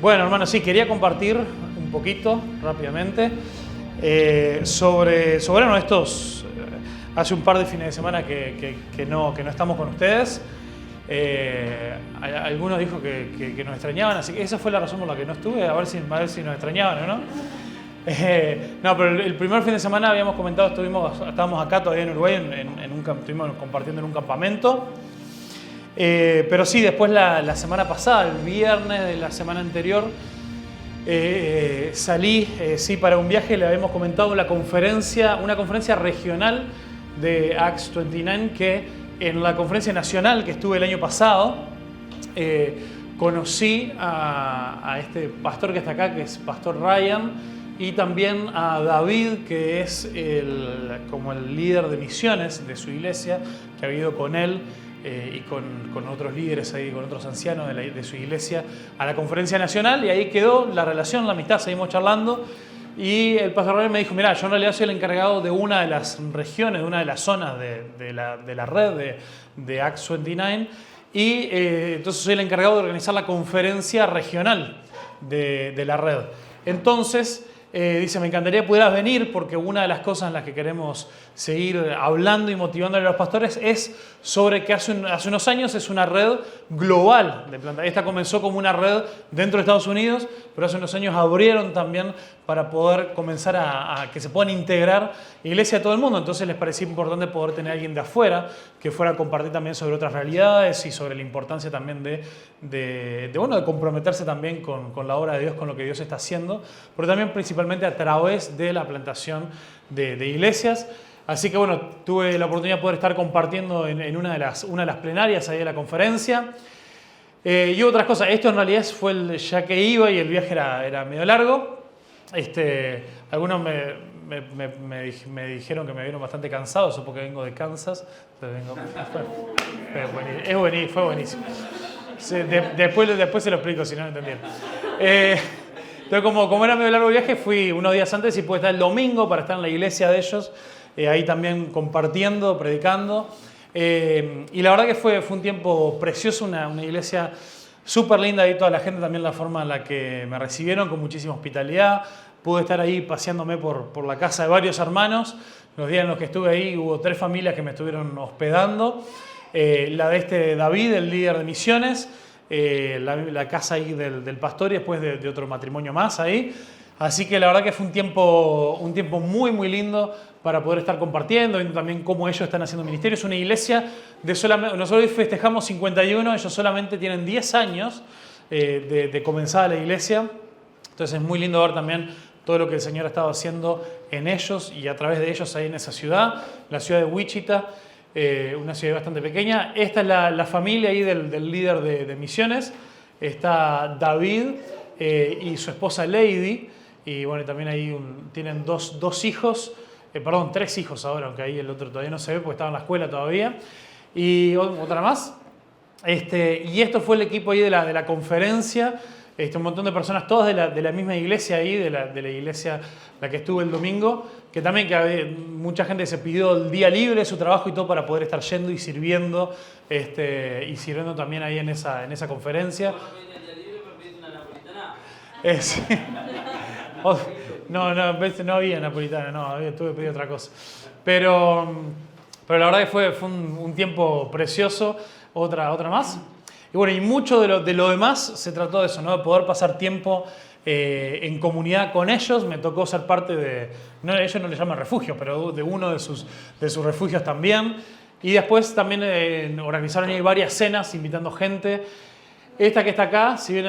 Bueno, hermano, sí, quería compartir un poquito, rápidamente, sobre estos, hace un par de fines de semana que no estamos con ustedes. Algunos dijo que nos extrañaban, así que esa fue la razón por la que no estuve, a ver si nos extrañaban o no. No, pero el primer fin de semana habíamos comentado, estábamos acá todavía en Uruguay, estuvimos compartiendo en un campamento. Pero sí, después la semana pasada, el viernes de la semana anterior, salí sí, para un viaje. Le habíamos comentado una conferencia regional de Acts 29, que en la conferencia nacional que estuve el año pasado, conocí a este pastor que está acá, que es Pastor Ryan, y también a David, que es como el líder de misiones de su iglesia, que ha ido con él y con otros líderes ahí, con otros ancianos de su iglesia, a la conferencia nacional, y ahí quedó la relación, la amistad, seguimos charlando. Y el pastor Ryan me dijo: mira, yo en realidad soy el encargado de una de las regiones, de una de las zonas de la red de Acts 29, y entonces soy el encargado de organizar la conferencia regional de la red. Entonces, dice, me encantaría pudieras venir, porque una de las cosas en las que queremos seguir hablando y motivando a los pastores es sobre que hace unos años es una red global de planta. Esta comenzó como una red dentro de Estados Unidos, pero hace unos años abrieron también para poder comenzar a que se puedan integrar iglesia de todo el mundo. Entonces les parecía importante poder tener a alguien de afuera que fuera a compartir también sobre otras realidades y sobre la importancia también de comprometerse también con la obra de Dios, con lo que Dios está haciendo, pero también principalmente a través de la plantación de iglesias. Así que bueno, tuve la oportunidad de poder estar compartiendo en una de las plenarias ahí de la conferencia. Y otras cosas, esto en realidad fue ya que iba y el viaje era medio largo. Algunos me dijeron que me vieron bastante cansado, eso porque vengo de Kansas. Fue buenísimo. Después se lo explico si no lo entendieron. Entonces, como era medio largo el viaje, fui unos días antes y pude estar el domingo para estar en la iglesia de ellos, ahí también compartiendo, predicando. Y la verdad que fue un tiempo precioso, una iglesia súper linda, y toda la gente también, la forma en la que me recibieron, con muchísima hospitalidad. Pude estar ahí paseándome por la casa de varios hermanos. Los días en los que estuve ahí hubo 3 familias que me estuvieron hospedando. La de David, el líder de misiones, la casa ahí del pastor, y después de otro matrimonio más ahí. Así que la verdad que fue un tiempo muy, muy lindo para poder estar compartiendo, viendo también cómo ellos están haciendo ministerio. Es una iglesia nosotros hoy festejamos 51, ellos solamente tienen 10 años de comenzada la iglesia. Entonces es muy lindo ver también todo lo que el Señor ha estado haciendo en ellos y a través de ellos ahí en esa ciudad, la ciudad de Wichita, una ciudad bastante pequeña. Esta es la familia ahí del líder de misiones. Está David y su esposa Lady. Y bueno, también ahí tienen 3 hijos ahora, aunque ahí el otro todavía no se ve porque estaba en la escuela todavía. Y otra más. Y esto fue el equipo ahí de la conferencia. Un montón de personas, todas de la misma iglesia ahí, de la iglesia la que estuve el domingo, que también mucha gente se pidió el día libre de su trabajo y todo para poder estar yendo y sirviendo, y sirviendo también ahí en esa conferencia. Sí. No había napolitana, tuve que pedir otra cosa. Pero la verdad que fue un tiempo precioso. Otra más. Y bueno, y mucho de lo demás se trató de eso, ¿no? De poder pasar tiempo en comunidad con ellos. Me tocó ser parte ellos no le llaman refugio, pero de uno de sus refugios también. Y después también organizaron ahí varias cenas invitando gente. Esta que está acá, si bien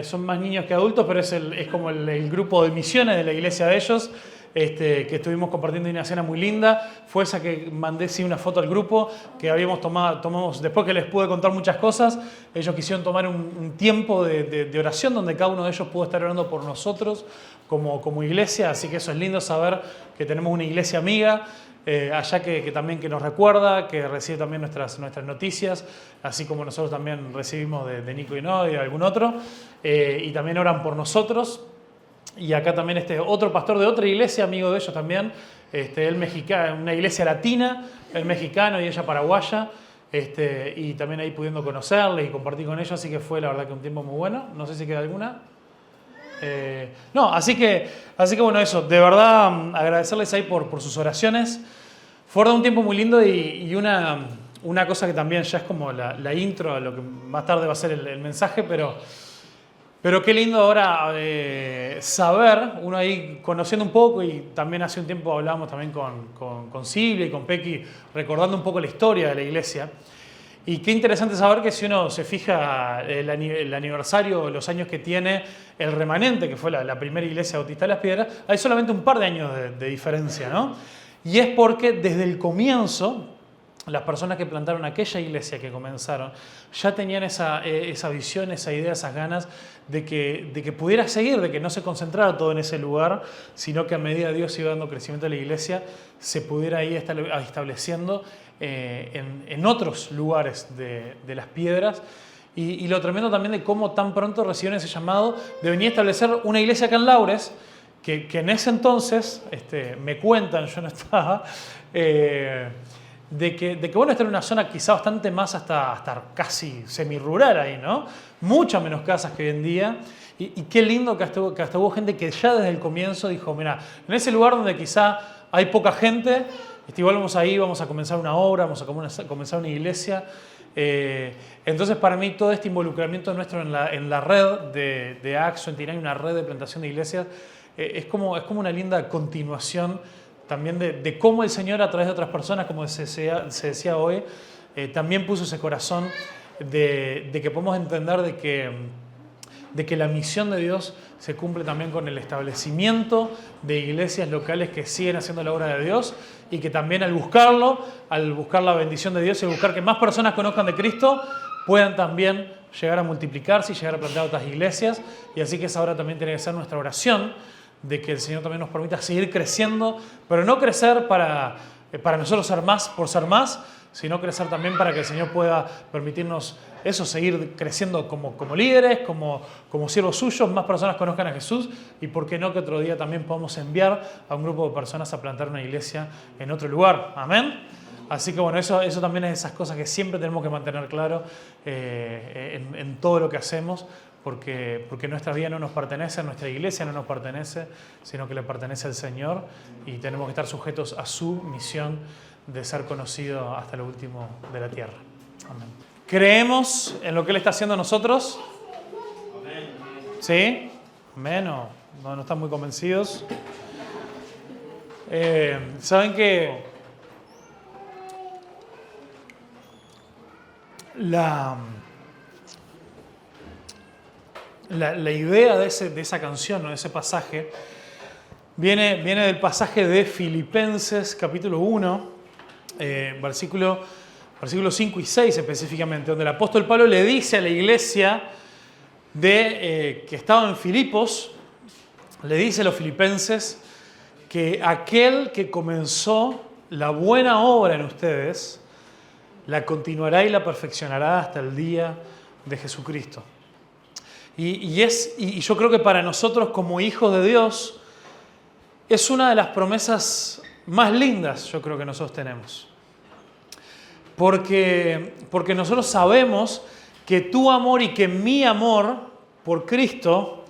son más niños que adultos, pero es como el grupo de misiones de la iglesia de ellos, que estuvimos compartiendo una cena muy linda. Fue esa que mandé una foto al grupo, que tomamos después que les pude contar muchas cosas. Ellos quisieron tomar un tiempo de oración donde cada uno de ellos pudo estar orando por nosotros como iglesia. Así que eso es lindo saber que tenemos una iglesia amiga allá que también que nos recuerda, que recibe también nuestras noticias, así como nosotros también recibimos de Nico y no, y de algún otro, y también oran por nosotros. Y acá también otro pastor de otra iglesia, amigo de ellos también, él mexicano, una iglesia latina, él mexicano y ella paraguaya, y también ahí pudiendo conocerles y compartir con ellos, así que fue la verdad que un tiempo muy bueno. No sé si queda alguna. No, así que bueno, eso, de verdad agradecerles ahí por sus oraciones. Fue un tiempo muy lindo y una cosa que también ya es como la intro a lo que más tarde va a ser el mensaje, pero qué lindo ahora saber, uno ahí conociendo un poco, y también hace un tiempo hablábamos también con Silvia y con Pequi, recordando un poco la historia de la iglesia. Y qué interesante saber que si uno se fija el aniversario, los años que tiene el remanente, que fue la primera iglesia bautista de las Piedras, hay solamente un par de años de diferencia, ¿no? Y es porque desde el comienzo, las personas que plantaron aquella iglesia que comenzaron, ya tenían esa visión, esa idea, esas ganas de que pudiera seguir, de que no se concentrara todo en ese lugar, sino que a medida que Dios iba dando crecimiento a la iglesia, se pudiera ir estableciendo en otros lugares de las Piedras. Y lo tremendo también de cómo tan pronto recibieron ese llamado de venir a establecer una iglesia acá en Laures, que en ese entonces, me cuentan, yo no estaba, de que bueno, esta era una zona quizá bastante más hasta casi semirural ahí, ¿no? Muchas menos casas que hoy en día. Y qué lindo que hasta hubo gente que ya desde el comienzo dijo, mira, en ese lugar donde quizá hay poca gente, igual vamos ahí, vamos a comenzar una obra, vamos a comenzar una iglesia. Entonces para mí todo este involucramiento nuestro en la red de Acts 29, una red de plantación de iglesias, es como una linda continuación también de cómo el Señor a través de otras personas, como se decía hoy, también puso ese corazón de que podemos entender de que la misión de Dios se cumple también con el establecimiento de iglesias locales que siguen haciendo la obra de Dios, y que también al buscar la bendición de Dios y al buscar que más personas conozcan de Cristo, puedan también llegar a multiplicarse y llegar a plantar otras iglesias. Y así que esa ahora también tiene que ser nuestra oración, de que el Señor también nos permita seguir creciendo, pero no crecer para nosotros ser más por ser más, sino crecer también para que el Señor pueda permitirnos eso, seguir creciendo como líderes, como siervos suyos, más personas conozcan a Jesús, y por qué no que otro día también podamos enviar a un grupo de personas a plantar una iglesia en otro lugar. Amén. Así que bueno, eso también es esas cosas que siempre tenemos que mantener claro en todo lo que hacemos, porque nuestra vida no nos pertenece, nuestra iglesia no nos pertenece, sino que le pertenece al Señor, y tenemos que estar sujetos a su misión de ser conocido hasta lo último de la tierra. Amén. ¿Creemos en lo que Él está haciendo en nosotros? Amén. ¿Sí? Amén. No están muy convencidos. ¿Saben que la idea de esa canción o de ese pasaje viene del pasaje de Filipenses capítulo 1, versículos 5 y 6 específicamente, donde el apóstol Pablo le dice a la iglesia que estaba en Filipos, le dice a los filipenses que aquel que comenzó la buena obra en ustedes la continuará y la perfeccionará hasta el día de Jesucristo. Y yo creo que para nosotros como hijos de Dios es una de las promesas más lindas, yo creo, que nosotros tenemos. Porque nosotros sabemos que tu amor y que mi amor por Cristo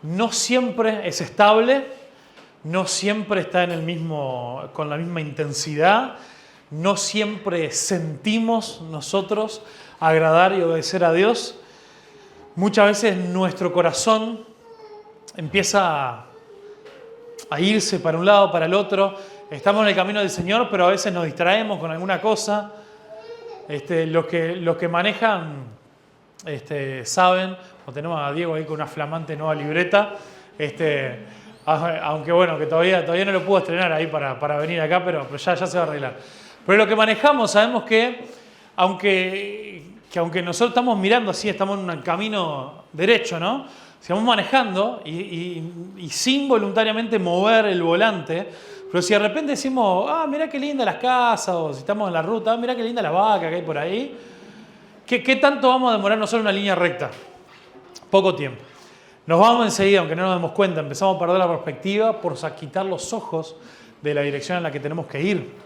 no siempre es estable, no siempre está con la misma intensidad, no siempre sentimos nosotros agradar y obedecer a Dios. Muchas veces nuestro corazón empieza a irse para un lado, para el otro. Estamos en el camino del Señor, pero a veces nos distraemos con alguna cosa. Los que manejan saben, o tenemos a Diego ahí con una flamante nueva libreta, aunque bueno, que todavía no lo puedo estrenar ahí para venir acá, pero ya se va a arreglar. Pero lo que manejamos sabemos que aunque nosotros estamos mirando así, estamos en un camino derecho, ¿no? Si vamos manejando y sin voluntariamente mover el volante, pero si de repente decimos, mirá qué linda las casas, o si estamos en la ruta, mirá qué linda la vaca que hay por ahí, ¿qué tanto vamos a demorar nosotros en una línea recta? Poco tiempo. Nos vamos enseguida, aunque no nos demos cuenta, empezamos a perder la perspectiva por quitar los ojos de la dirección en la que tenemos que ir.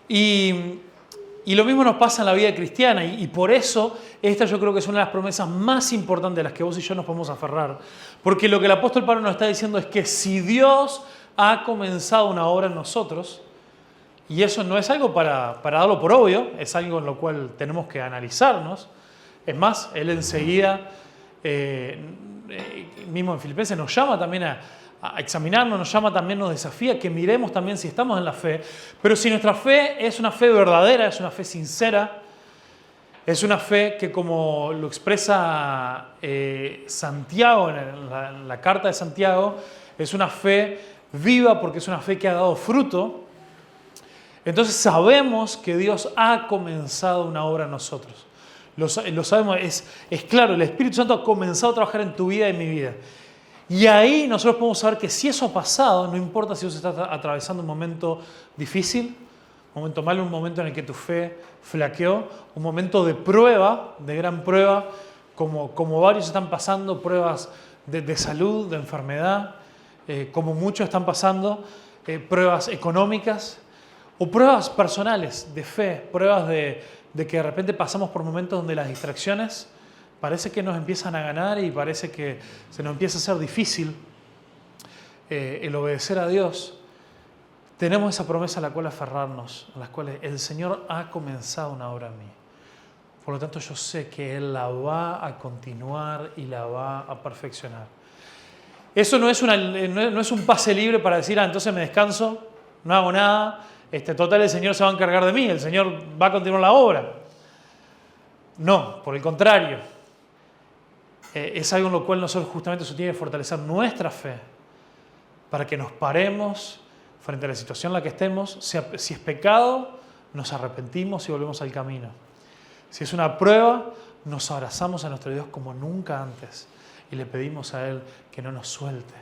Y lo mismo nos pasa en la vida cristiana, y por eso esta yo creo que es una de las promesas más importantes de las que vos y yo nos podemos aferrar. Porque lo que el apóstol Pablo nos está diciendo es que si Dios ha comenzado una obra en nosotros, y eso no es algo para darlo por obvio, es algo en lo cual tenemos que analizarnos. Es más, él enseguida, mismo en Filipenses, nos llama también a examinarnos, nos llama también, nos desafía que miremos también si estamos en la fe. Pero si nuestra fe es una fe verdadera, es una fe sincera, es una fe que, como lo expresa Santiago en la carta de Santiago, es una fe viva porque es una fe que ha dado fruto. Entonces sabemos que Dios ha comenzado una obra en nosotros. Lo sabemos, es claro, el Espíritu Santo ha comenzado a trabajar en tu vida y en mi vida. Y ahí nosotros podemos saber que si eso ha pasado, no importa si vos estás atravesando un momento difícil, un momento malo, un momento en el que tu fe flaqueó, un momento de prueba, de gran prueba, como varios están pasando, pruebas de salud, de enfermedad, como muchos están pasando, pruebas económicas, o pruebas personales de fe, pruebas de que de repente pasamos por momentos donde las distracciones parece que nos empiezan a ganar y parece que se nos empieza a hacer difícil el obedecer a Dios. Tenemos esa promesa a la cual aferrarnos, a la cual el Señor ha comenzado una obra en mí. Por lo tanto, yo sé que Él la va a continuar y la va a perfeccionar. Eso no es un pase libre para decir, entonces me descanso, no hago nada. Total, el Señor se va a encargar de mí, el Señor va a continuar la obra. No, por el contrario. Es algo en lo cual nosotros justamente eso tiene que fortalecer nuestra fe para que nos paremos frente a la situación en la que estemos. Si es pecado, nos arrepentimos y volvemos al camino. Si es una prueba, nos abrazamos a nuestro Dios como nunca antes y le pedimos a Él que no nos suelte.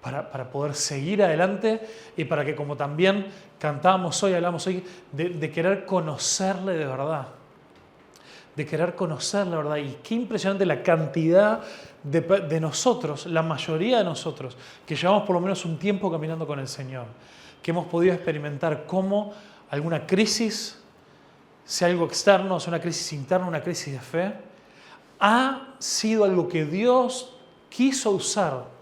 Para poder seguir adelante y para que, como también cantábamos hoy, hablamos hoy, de querer conocerle de verdad. De querer conocerle de verdad. Y qué impresionante la cantidad de nosotros, la mayoría de nosotros, que llevamos por lo menos un tiempo caminando con el Señor, que hemos podido experimentar cómo alguna crisis, sea algo externo, sea una crisis interna, una crisis de fe, ha sido algo que Dios quiso usar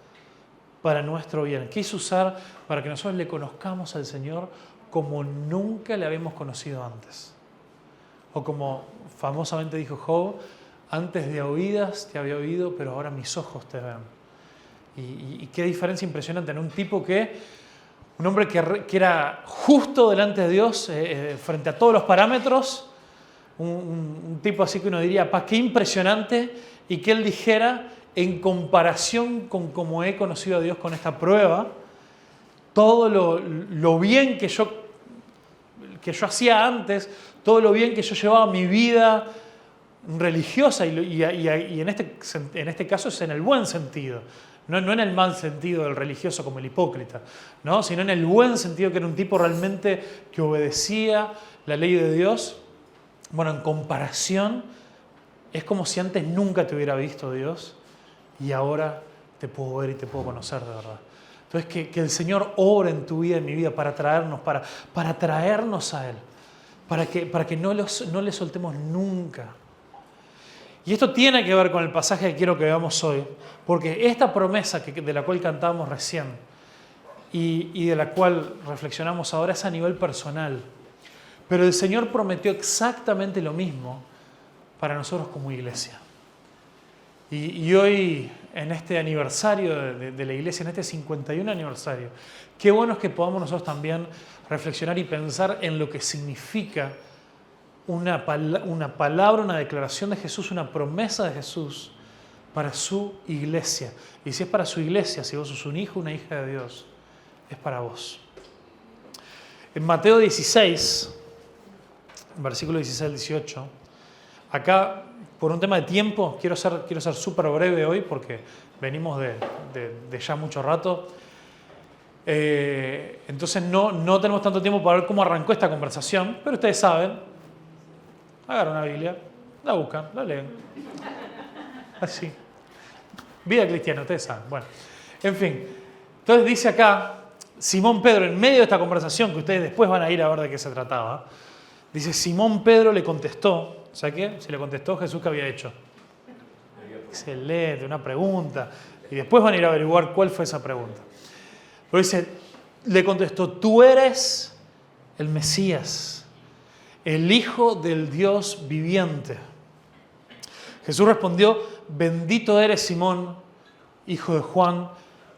para nuestro bien. Quiso usar para que nosotros le conozcamos al Señor como nunca le habíamos conocido antes. O como famosamente dijo Job, antes de oídas te había oído, pero ahora mis ojos te ven. Y qué diferencia impresionante en un hombre que era justo delante de Dios, frente a todos los parámetros, un tipo así que uno diría, qué impresionante, y que él dijera, en comparación con cómo he conocido a Dios con esta prueba, todo lo bien que yo hacía antes, todo lo bien que yo llevaba mi vida religiosa, y en este caso es en el buen sentido, no en el mal sentido del religioso como el hipócrita, ¿no? Sino en el buen sentido, que era un tipo realmente que obedecía la ley de Dios. Bueno, en comparación, es como si antes nunca te hubiera visto Dios, y ahora te puedo ver y te puedo conocer de verdad. Entonces, que el Señor obra en tu vida, en mi vida, para traernos a Él, para que no le soltemos nunca. Y esto tiene que ver con el pasaje que quiero que veamos hoy, porque esta promesa de la cual cantábamos recién y de la cual reflexionamos ahora es a nivel personal. Pero el Señor prometió exactamente lo mismo para nosotros como iglesia. Y hoy, en este aniversario de la iglesia, en este 51 aniversario, qué bueno es que podamos nosotros también reflexionar y pensar en lo que significa una palabra, una declaración de Jesús, una promesa de Jesús para su iglesia. Y si es para su iglesia, si vos sos un hijo, una hija de Dios, es para vos. En Mateo 16, versículo 16 al 18, acá, por un tema de tiempo, quiero ser súper breve hoy porque venimos de ya mucho rato. Entonces no tenemos tanto tiempo para ver cómo arrancó esta conversación, pero ustedes saben, agarran una Biblia, la buscan, la leen. Así. Vida cristiana, ustedes saben. Bueno, en fin. Entonces dice acá, Simón Pedro, en medio de esta conversación, que ustedes después van a ir a ver de qué se trataba, Dice, Simón Pedro le contestó. ¿Sabe qué? Si le contestó Jesús, ¿qué había hecho? Excelente, una pregunta. Y después van a ir a averiguar cuál fue esa pregunta. Pero dice, le contestó, tú eres el Mesías, el Hijo del Dios viviente. Jesús respondió, bendito eres Simón, hijo de Juan,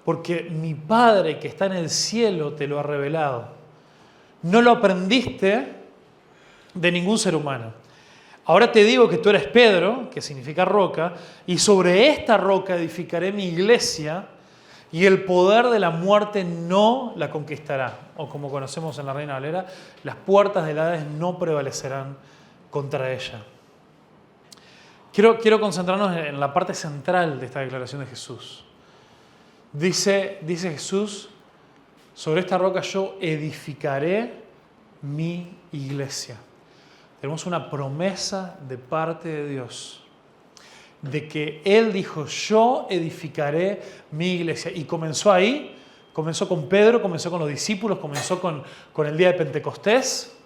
porque mi Padre que está en el cielo te lo ha revelado. No lo aprendiste de ningún ser humano. Ahora te digo que tú eres Pedro, que significa roca, y sobre esta roca edificaré mi iglesia, y el poder de la muerte no la conquistará. O como conocemos en la Reina Valera, las puertas del Hades no prevalecerán contra ella. Quiero concentrarnos en la parte central de esta declaración de Jesús. Dice Jesús, sobre esta roca yo edificaré mi iglesia. Tenemos una promesa de parte de Dios, de que Él dijo, yo edificaré mi iglesia. Y comenzó ahí, comenzó con Pedro, comenzó con los discípulos, comenzó con el día de Pentecostés,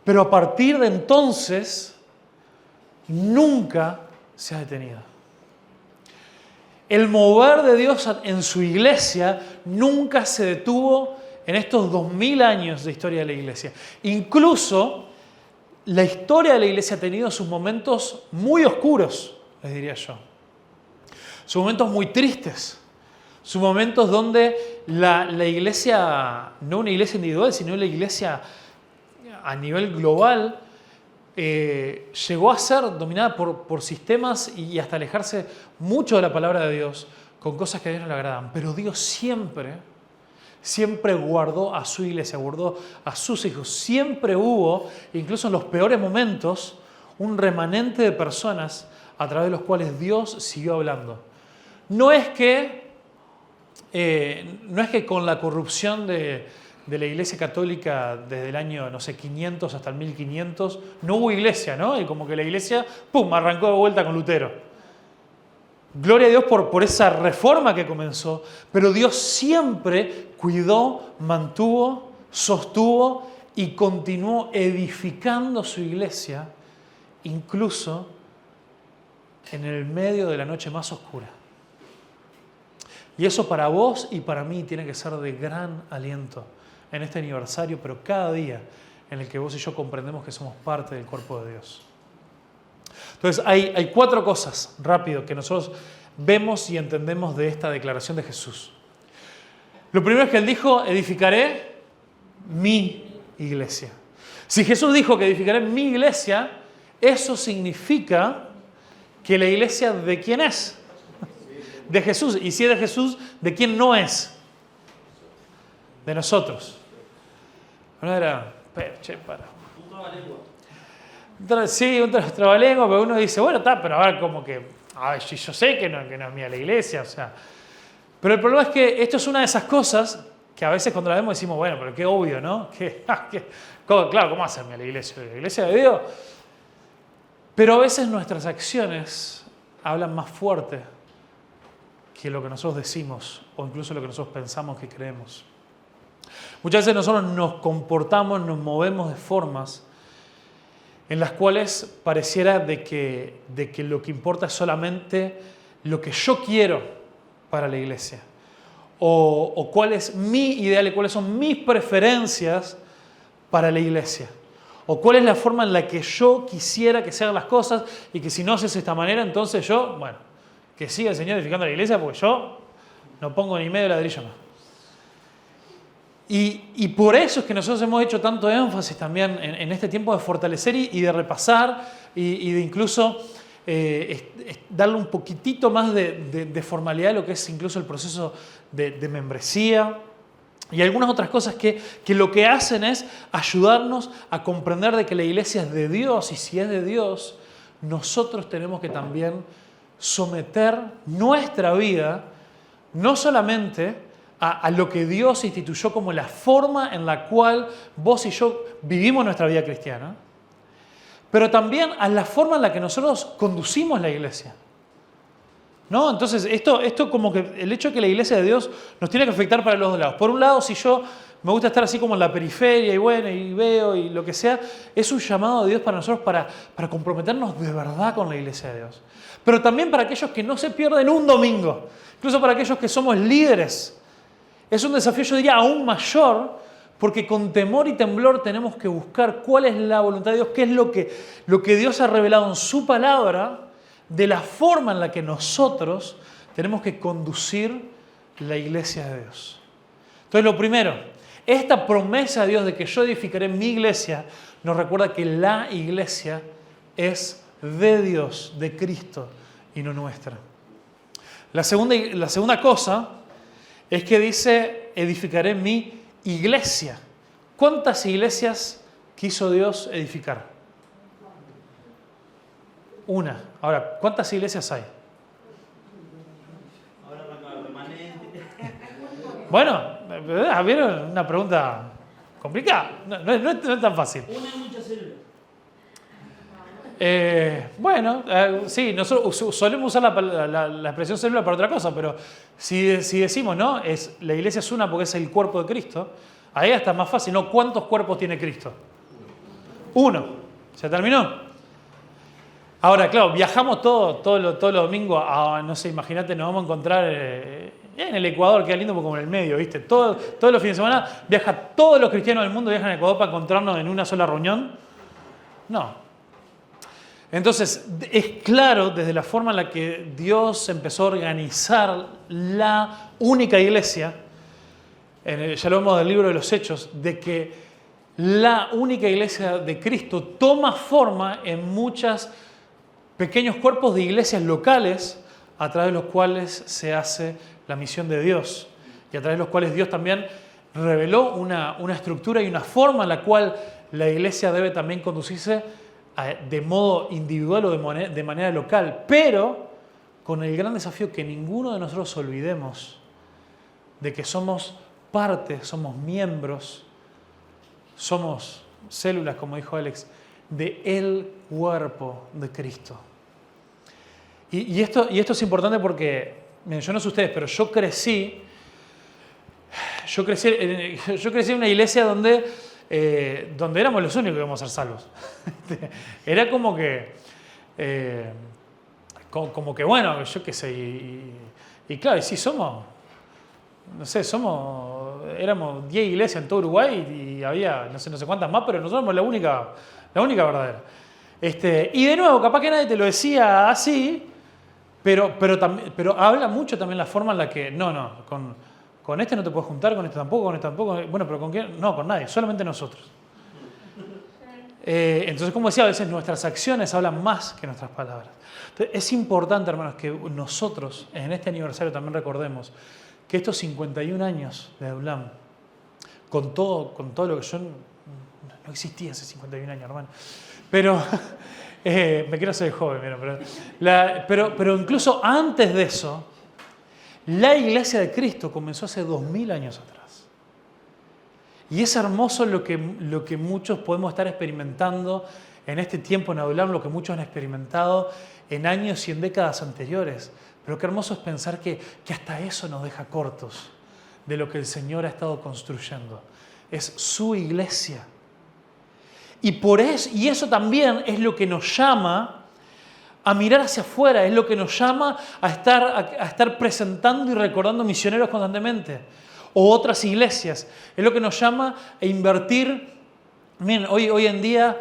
pero a partir de entonces nunca se ha detenido. El mover de Dios en su iglesia nunca se detuvo en estos 2000 años de historia de la iglesia. Incluso la historia de la iglesia ha tenido sus momentos muy oscuros, les diría yo. Sus momentos muy tristes. Sus momentos donde la iglesia, no una iglesia individual, sino la iglesia a nivel global, llegó a ser dominada por sistemas y hasta alejarse mucho de la palabra de Dios con cosas que a Dios no le agradan. Pero Dios siempre guardó a su iglesia, guardó a sus hijos. Siempre hubo, incluso en los peores momentos, un remanente de personas a través de los cuales Dios siguió hablando. No es que con la corrupción de la Iglesia Católica desde el año, 500 hasta el 1500, no hubo iglesia, ¿no? Y como que la iglesia, ¡pum!, arrancó de vuelta con Lutero. Gloria a Dios por esa reforma que comenzó, pero Dios siempre cuidó, mantuvo, sostuvo y continuó edificando su iglesia, incluso en el medio de la noche más oscura. Y eso para vos y para mí tiene que ser de gran aliento en este aniversario, pero cada día en el que vos y yo comprendemos que somos parte del cuerpo de Dios. Entonces hay 4 cosas, rápido, que nosotros vemos y entendemos de esta declaración de Jesús. Lo primero es que Él dijo, edificaré mi iglesia. Si Jesús dijo que edificaré mi iglesia, eso significa que la iglesia, ¿de quién es? De Jesús. Y si es de Jesús, ¿de quién no es? De nosotros. Bueno, era, Un trabalengua. Sí, un trabalengua, pero uno dice, bueno, está, pero a ver, como que, a ver, yo sé que no es mía la iglesia, o sea. Pero el problema es que esto es una de esas cosas que a veces cuando la vemos decimos, bueno, pero qué obvio, ¿no? Claro, ¿cómo hacerme la iglesia? ¿La iglesia de Dios? Pero a veces nuestras acciones hablan más fuerte que lo que nosotros decimos o incluso lo que nosotros pensamos que creemos. Muchas veces nosotros nos comportamos, nos movemos de formas en las cuales pareciera de que lo que importa es solamente lo que yo quiero para la iglesia. O cuál es mi ideal y cuáles son mis preferencias para la iglesia. O cuál es la forma en la que yo quisiera que se hagan las cosas y que si no haces de esta manera, entonces yo, bueno, que siga el Señor edificando la iglesia porque yo no pongo ni medio ladrillo más. Y por eso es que nosotros hemos hecho tanto énfasis también en este tiempo de fortalecer y de repasar y de incluso darle un poquitito más de formalidad a lo que es incluso el proceso de membresía y algunas otras cosas que lo que hacen es ayudarnos a comprender de que la iglesia es de Dios y si es de Dios, nosotros tenemos que también someter nuestra vida no solamente a lo que Dios instituyó como la forma en la cual vos y yo vivimos nuestra vida cristiana, pero también a la forma en la que nosotros conducimos la iglesia. ¿No? Entonces, esto como que el hecho de que la iglesia de Dios nos tiene que afectar para los dos lados. Por un lado, si yo me gusta estar así como en la periferia y bueno, y veo y lo que sea, es un llamado de Dios para nosotros para comprometernos de verdad con la iglesia de Dios. Pero también para aquellos que no se pierden un domingo, incluso para aquellos que somos líderes. Es un desafío, yo diría, aún mayor, porque con temor y temblor tenemos que buscar cuál es la voluntad de Dios, qué es lo que Dios ha revelado en su palabra, de la forma en la que nosotros tenemos que conducir la iglesia de Dios. Entonces, lo primero, esta promesa de Dios de que yo edificaré mi iglesia, nos recuerda que la iglesia es de Dios, de Cristo, y no nuestra. La segunda cosa es que dice, edificaré mi iglesia. ¿Cuántas iglesias quiso Dios edificar? Una. Ahora, ¿cuántas iglesias hay? Bueno, ¿vieron? Una pregunta complicada. No es tan fácil. Una y muchas células. Sí, nosotros solemos usar la expresión célula para otra cosa, pero si decimos, ¿no? La iglesia es una porque es el cuerpo de Cristo, ahí está más fácil, ¿no? ¿Cuántos cuerpos tiene Cristo? Uno. ¿Se terminó? Ahora, claro, viajamos todos los domingos a, no sé, imagínate, nos vamos a encontrar en el Ecuador, queda lindo como en el medio, ¿viste? Todos los fines de semana todos los cristianos del mundo viajan a Ecuador para encontrarnos en una sola reunión. No. Entonces, es claro desde la forma en la que Dios empezó a organizar la única iglesia, ya lo vemos del libro de los Hechos, de que la única iglesia de Cristo toma forma en muchos pequeños cuerpos de iglesias locales a través de los cuales se hace la misión de Dios y a través de los cuales Dios también reveló una estructura y una forma en la cual la iglesia debe también conducirse de modo individual o de manera local, pero con el gran desafío que ninguno de nosotros olvidemos de que somos parte, somos miembros, somos células, como dijo Alex, de el cuerpo de Cristo. Y esto es importante porque, miren, yo no sé ustedes, pero yo crecí en una iglesia donde éramos los únicos que íbamos a ser salvos. Era como que, bueno, yo qué sé, y claro, y sí somos, no sé, éramos 10 iglesias en todo Uruguay y había no sé cuántas más, pero nosotros somos la única verdadera. Y de nuevo, capaz que nadie te lo decía así, pero habla mucho también la forma en la que, con este no te puedes juntar, con este tampoco, bueno, pero ¿con quién? No, con nadie, solamente nosotros. Entonces, como decía, a veces nuestras acciones hablan más que nuestras palabras. Entonces, es importante, hermanos, que nosotros en este aniversario también recordemos que estos 51 años de Eulam, con todo lo que yo no existía hace 51 años, hermano, pero me quiero hacer joven, pero incluso antes de eso, la iglesia de Cristo comenzó hace 2000 años atrás. Y es hermoso lo que muchos podemos estar experimentando en este tiempo en Eulam, lo que muchos han experimentado en años y en décadas anteriores. Pero qué hermoso es pensar que hasta eso nos deja cortos de lo que el Señor ha estado construyendo. Es su iglesia. Y eso también es lo que nos llama a mirar hacia afuera, es lo que nos llama a estar presentando y recordando misioneros constantemente, o otras iglesias. Es lo que nos llama a invertir. Miren, hoy en día,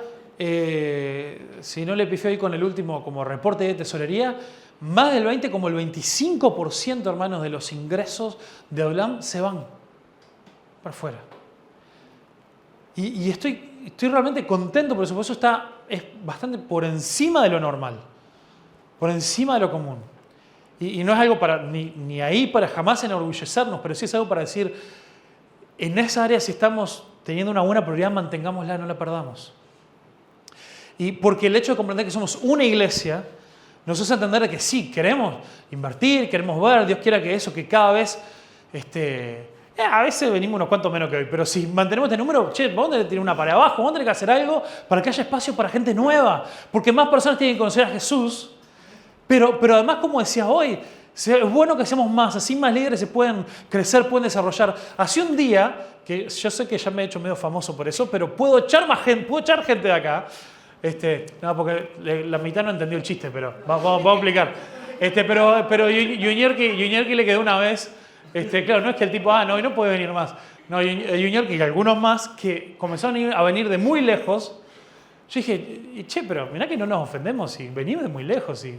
si no le pifié hoy con el último como reporte de tesorería, más del 20, como el 25%, hermanos, de los ingresos de Eulam se van para afuera. Y estoy realmente contento por eso, porque eso es bastante por encima de lo normal, por encima de lo común. Y no es algo ni ahí para jamás enorgullecernos, pero sí es algo para decir, en esa área si estamos teniendo una buena prioridad, mantengámosla, no la perdamos. Y porque el hecho de comprender que somos una iglesia nos hace entender que sí, queremos invertir, queremos ver, Dios quiera que eso, que cada vez, a veces venimos unos cuantos menos que hoy, pero si mantenemos este número, vamos a tener que tirar una pared abajo, vamos a tener que hacer algo para que haya espacio para gente nueva, porque más personas tienen que conocer a Jesús Pero además, como decía hoy, es bueno que seamos más, así más líderes se pueden crecer, pueden desarrollar. Hace un día, que yo sé que ya me he hecho medio famoso por eso, pero puedo echar más gente, puedo echar gente de acá. No, porque la mitad no entendió el chiste, pero vamos a explicar. Pero Yuñerki le quedó una vez, claro, no es que el tipo, no, y no puede venir más. No, Yuñerki y algunos más que comenzaron a venir de muy lejos. Yo dije, pero mirá que no nos ofendemos si venimos de muy lejos, si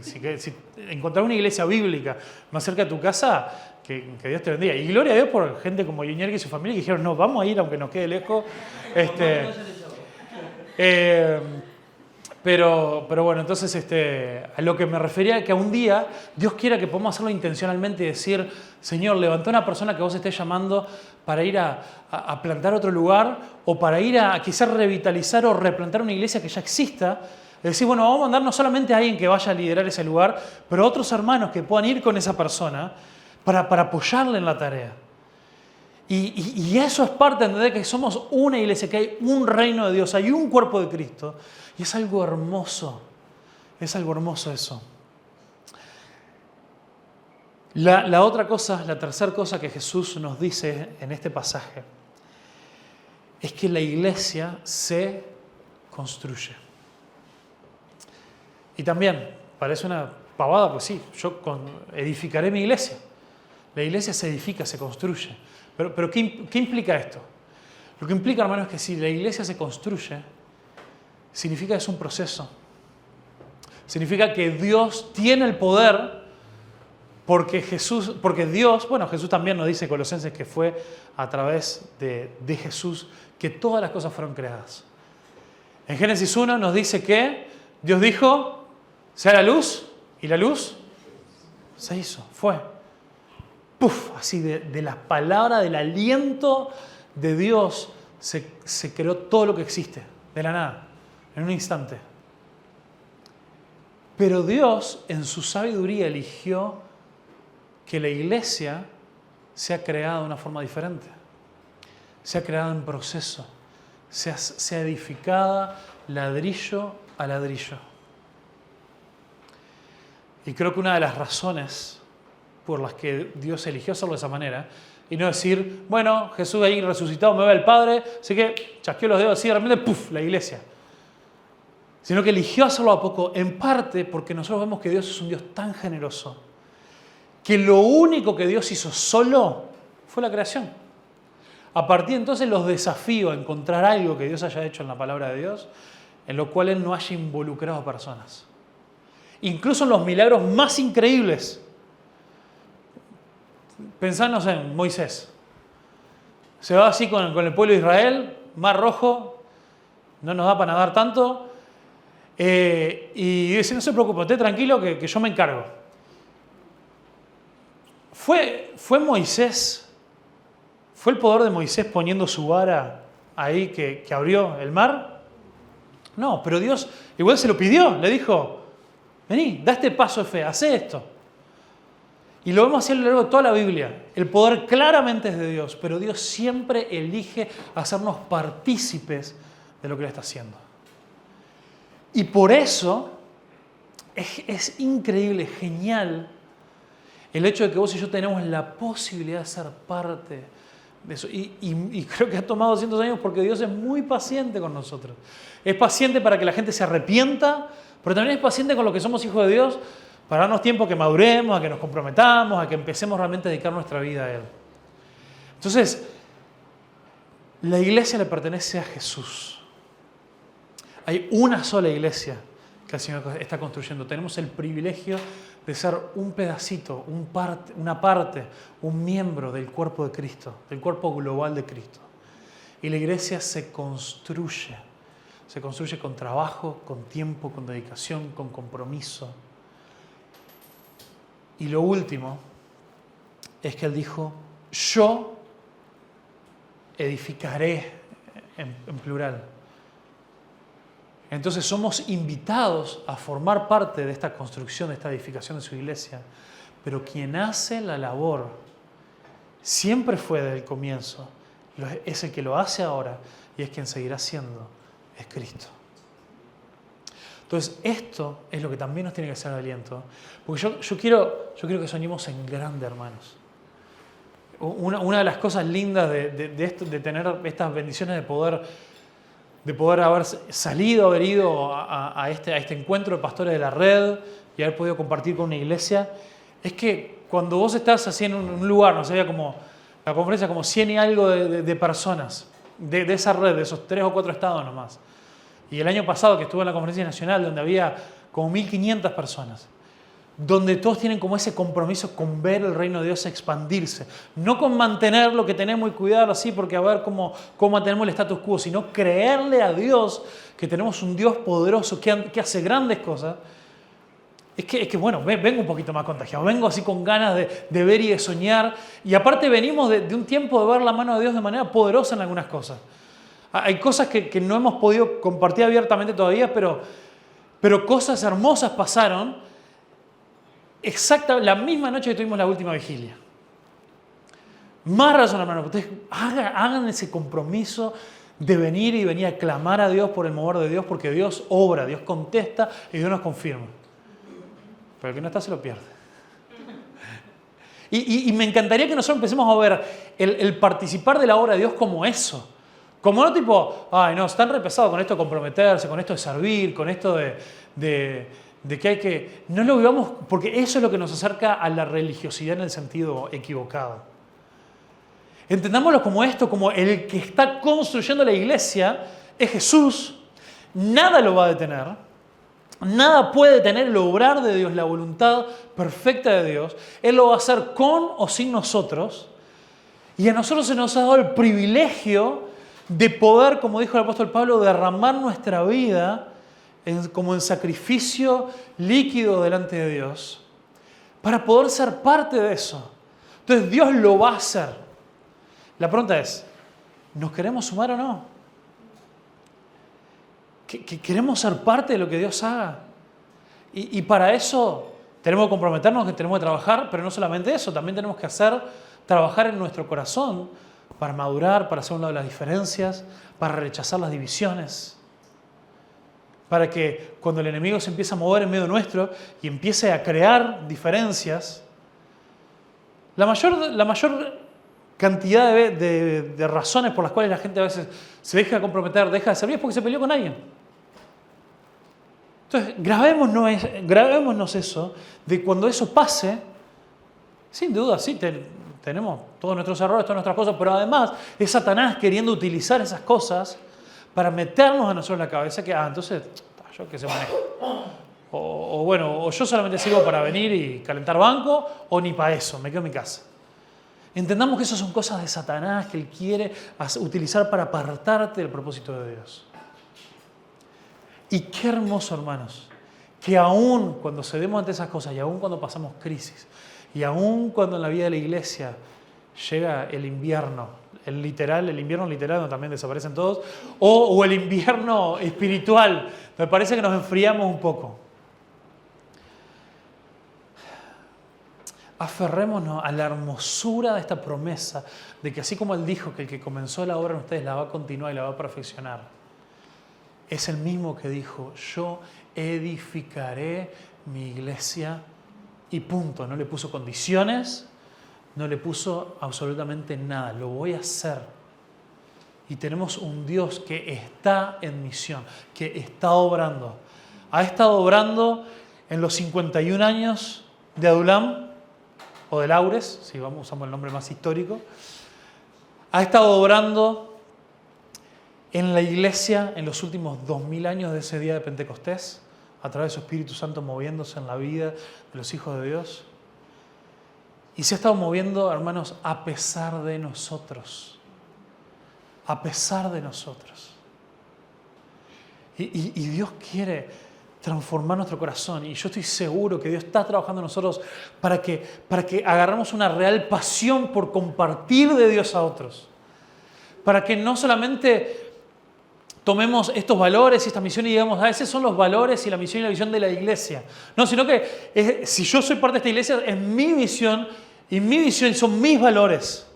encontrar una iglesia bíblica más cerca de tu casa, que Dios te bendiga. Y gloria a Dios por gente como Yuñerki y su familia que dijeron, no, vamos a ir aunque nos quede lejos. Pero bueno, entonces a lo que me refería es que un día Dios quiera que podamos hacerlo intencionalmente y decir, Señor, levantá una persona que vos estés llamando para ir a plantar otro lugar o para ir a quizás revitalizar o replantar una iglesia que ya exista. Es decir, bueno, vamos a mandar no solamente a alguien que vaya a liderar ese lugar, pero a otros hermanos que puedan ir con esa persona para apoyarle en la tarea. Y eso es parte de entender que somos una iglesia, que hay un reino de Dios, hay un cuerpo de Cristo. Y es algo hermoso eso. La otra cosa, la tercera cosa que Jesús nos dice en este pasaje es que la iglesia se construye. Y también, parece una pavada, pues sí, yo edificaré mi iglesia. La iglesia se edifica, se construye. Pero ¿qué implica esto? Lo que implica, hermano, es que si la iglesia se construye, significa que es un proceso. Significa que Dios tiene el poder porque Dios, bueno, Jesús también nos dice en Colosenses que fue a través de Jesús que todas las cosas fueron creadas. En Génesis 1 nos dice que Dios dijo, sea la luz, y la luz se hizo, fue. ¡Puf! Así de las palabras, del aliento de Dios se creó todo lo que existe, de la nada, en un instante. Pero Dios, en su sabiduría, eligió que la iglesia sea creada de una forma diferente, sea creada en proceso, sea edificada ladrillo a ladrillo. Y creo que una de las razones por las que Dios eligió hacerlo de esa manera, y no decir, bueno, Jesús ahí resucitado me ve el Padre, así que chasqueó los dedos así, de repente, ¡puf!, la iglesia. Sino que eligió hacerlo a poco, en parte porque nosotros vemos que Dios es un Dios tan generoso, que lo único que Dios hizo solo fue la creación. A partir de entonces los desafío a encontrar algo que Dios haya hecho en la palabra de Dios, en lo cual Él no haya involucrado a personas. Incluso en los milagros más increíbles. Pensamos en Moisés. Se va así con el pueblo de Israel, Mar Rojo, no nos da para nadar tanto, y dice, no se preocupe, esté tranquilo que yo me encargo. ¿Fue Moisés, fue el poder de Moisés poniendo su vara ahí que abrió el mar? No, pero Dios igual se lo pidió, le dijo, vení, da este paso de fe, hacé esto. Y lo vemos así a lo largo de toda la Biblia. El poder claramente es de Dios, pero Dios siempre elige hacernos partícipes de lo que Él está haciendo. Y por eso es increíble, genial, el hecho de que vos y yo tenemos la posibilidad de ser parte de eso. Y creo que ha tomado 200 años porque Dios es muy paciente con nosotros. Es paciente para que la gente se arrepienta, pero también es paciente con los que somos hijos de Dios, para darnos tiempo a que maduremos, a que nos comprometamos, a que empecemos realmente a dedicar nuestra vida a Él. Entonces, la iglesia le pertenece a Jesús. Hay una sola iglesia que el Señor está construyendo. Tenemos el privilegio de ser un pedacito, una parte, un miembro del cuerpo de Cristo, del cuerpo global de Cristo. Y la iglesia se construye. Se construye con trabajo, con tiempo, con dedicación, con compromiso. Y lo último es que Él dijo, yo edificaré, en plural. Entonces somos invitados a formar parte de esta construcción, de esta edificación de su iglesia. Pero quien hace la labor siempre fue desde el comienzo, es el que lo hace ahora y es quien seguirá siendo, es Cristo. Entonces, esto es lo que también nos tiene que hacer aliento. Porque yo quiero que soñemos en grande, hermanos. Una de las cosas lindas de tener estas bendiciones de poder haber salido, haber ido a este encuentro de pastores de la red y haber podido compartir con una iglesia, es que cuando vos estás así en un lugar, no sé, había como la conferencia, como 100 y algo de personas de esa red, de esos 3 o 4 estados nomás. Y el año pasado que estuve en la conferencia nacional, donde había como 1.500 personas, donde todos tienen como ese compromiso con ver el reino de Dios expandirse. No con mantener lo que tenemos y cuidarlo así, porque a ver cómo mantenemos el status quo, sino creerle a Dios que tenemos un Dios poderoso que hace grandes cosas. Es que bueno, vengo un poquito más contagiado, vengo así con ganas de ver y de soñar. Y aparte venimos de un tiempo de ver la mano de Dios de manera poderosa en algunas cosas. Hay cosas que no hemos podido compartir abiertamente todavía, pero cosas hermosas pasaron. Exacta, la misma noche que tuvimos la última vigilia. Más razón, hermano, ustedes hagan ese compromiso de venir a clamar a Dios por el mover de Dios, porque Dios obra, Dios contesta y Dios nos confirma. Pero el que no está se lo pierde. Y me encantaría que nosotros empecemos a ver el participar de la obra de Dios como eso. Como no tipo, ay no, están re pesados con esto de comprometerse, con esto de servir, con esto de que hay que... No lo vivamos porque eso es lo que nos acerca a la religiosidad en el sentido equivocado. Entendámoslo como esto, como el que está construyendo la iglesia es Jesús. Nada lo va a detener. Nada puede detener el obrar de Dios, la voluntad perfecta de Dios. Él lo va a hacer con o sin nosotros. Y a nosotros se nos ha dado el privilegio de poder, como dijo el apóstol Pablo, derramar nuestra vida como en sacrificio líquido delante de Dios, para poder ser parte de eso. Entonces Dios lo va a hacer. La pregunta es, ¿nos queremos sumar o no? ¿Queremos ser parte de lo que Dios haga? Y para eso tenemos que comprometernos, que tenemos que trabajar, pero no solamente eso, también tenemos que trabajar en nuestro corazón para madurar, para hacer un lado de las diferencias, para rechazar las divisiones. Para que cuando el enemigo se empiece a mover en medio nuestro y empiece a crear diferencias, la mayor cantidad de razones por las cuales la gente a veces se deja de comprometer, deja de servir, es porque se peleó con alguien. Entonces, grabémonos eso, de cuando eso pase, sin duda, sí, tenemos todos nuestros errores, todas nuestras cosas, pero además es Satanás queriendo utilizar esas cosas para meternos a nosotros en la cabeza que, entonces, yo que se maneja. O yo solamente sirvo para venir y calentar banco, o ni para eso, me quedo en mi casa. Entendamos que esas son cosas de Satanás que él quiere utilizar para apartarte del propósito de Dios. Y qué hermoso, hermanos, que aún cuando cedemos ante esas cosas, y aún cuando pasamos crisis, y aún cuando en la vida de la iglesia llega el invierno, el invierno literal donde también desaparecen todos, o el invierno espiritual, me parece que nos enfriamos un poco. Aferrémonos a la hermosura de esta promesa, de que así como Él dijo que el que comenzó la obra en ustedes la va a continuar y la va a perfeccionar, es el mismo que dijo, yo edificaré mi iglesia y punto. No le puso condiciones, no le puso absolutamente nada, lo voy a hacer. Y tenemos un Dios que está en misión, que está obrando. Ha estado obrando en los 51 años de Adulam, o de Laures, si usamos el nombre más histórico. Ha estado obrando en la iglesia en los últimos 2000 años de ese día de Pentecostés, a través de su Espíritu Santo moviéndose en la vida de los hijos de Dios. Y se ha estado moviendo, hermanos, a pesar de nosotros. A pesar de nosotros. Y Dios quiere transformar nuestro corazón. Y yo estoy seguro que Dios está trabajando en nosotros para que agarremos una real pasión por compartir de Dios a otros. Para que no solamente tomemos estos valores y esta misión y digamos, esos son los valores y la misión y la visión de la iglesia. No, sino que si yo soy parte de esta iglesia, es mi misión y mi visión son mis valores.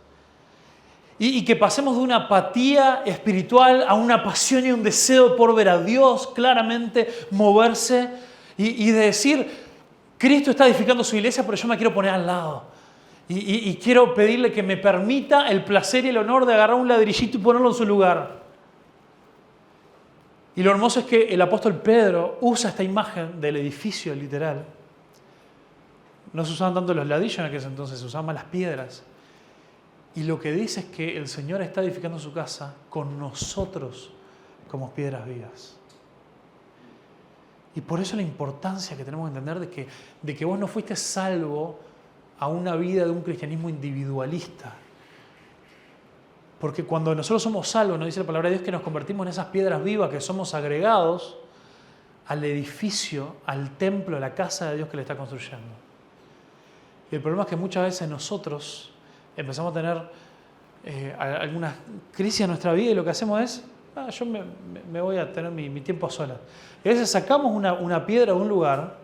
Y que pasemos de una apatía espiritual a una pasión y un deseo por ver a Dios claramente moverse y de decir, Cristo está edificando su iglesia, pero yo me quiero poner al lado. Y quiero pedirle que me permita el placer y el honor de agarrar un ladrillito y ponerlo en su lugar. Y lo hermoso es que el apóstol Pedro usa esta imagen del edificio literal. No se usaban tanto los ladrillos en aquel entonces, se usaban más las piedras. Y lo que dice es que el Señor está edificando su casa con nosotros como piedras vivas. Y por eso la importancia que tenemos que entender de que vos no fuiste salvo a una vida de un cristianismo individualista. Porque cuando nosotros somos salvos, nos dice la palabra de Dios que nos convertimos en esas piedras vivas, que somos agregados al edificio, al templo, a la casa de Dios que le está construyendo. Y el problema es que muchas veces nosotros empezamos a tener algunas crisis en nuestra vida y lo que hacemos es, yo me voy a tener mi tiempo a solas. Y a veces sacamos una piedra de un lugar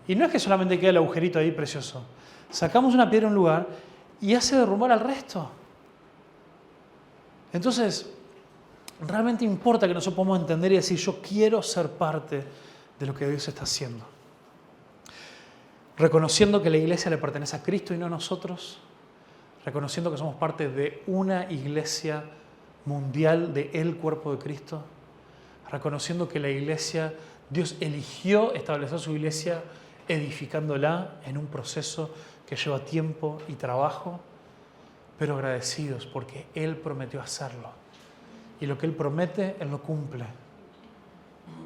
y no es que solamente quede el agujerito ahí precioso. Sacamos una piedra de un lugar y hace derrumbar al resto. Entonces, realmente importa que nosotros podamos entender y decir, yo quiero ser parte de lo que Dios está haciendo. Reconociendo que la iglesia le pertenece a Cristo y no a nosotros. Reconociendo que somos parte de una iglesia mundial, de el cuerpo de Cristo. Reconociendo que la iglesia, Dios eligió establecer su iglesia edificándola en un proceso que lleva tiempo y trabajo, pero agradecidos porque Él prometió hacerlo. Y lo que Él promete, Él lo cumple.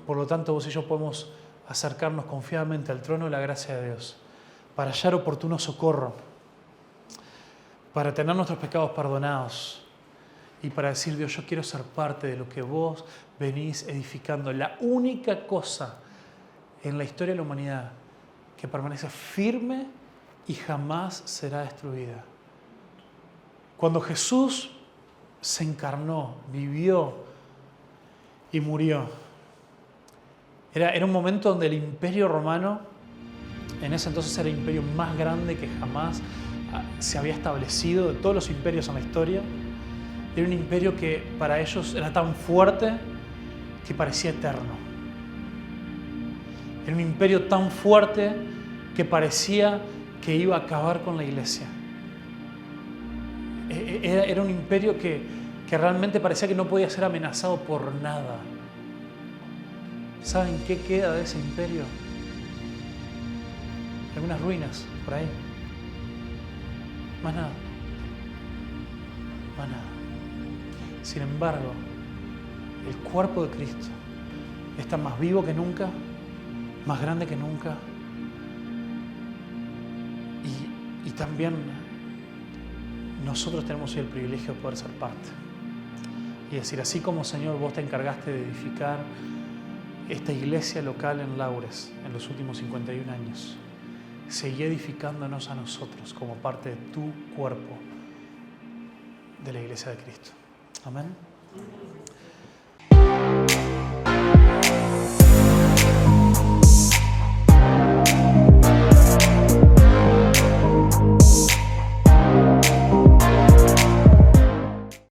Por lo tanto, vos y yo podemos acercarnos confiadamente al trono de la gracia de Dios para hallar oportuno socorro, para tener nuestros pecados perdonados y para decir, Dios, yo quiero ser parte de lo que vos venís edificando. La única cosa en la historia de la humanidad que permanece firme y jamás será destruida. Cuando Jesús se encarnó, vivió y murió, era un momento donde el imperio romano, en ese entonces era el imperio más grande que jamás se había establecido de todos los imperios en la historia. Era un imperio que para ellos era tan fuerte que parecía eterno. Era un imperio tan fuerte que parecía que iba a acabar con la iglesia. Era un imperio que realmente parecía que no podía ser amenazado por nada. ¿Saben qué queda de ese imperio? Algunas ruinas por ahí. Más nada. Más nada. Sin embargo, el cuerpo de Cristo está más vivo que nunca, más grande que nunca. Y también nosotros tenemos hoy el privilegio de poder ser parte. Y decir, así como Señor, vos te encargaste de edificar esta iglesia local en Laures en los últimos 51 años, seguí edificándonos a nosotros como parte de tu cuerpo de la iglesia de Cristo. Amén.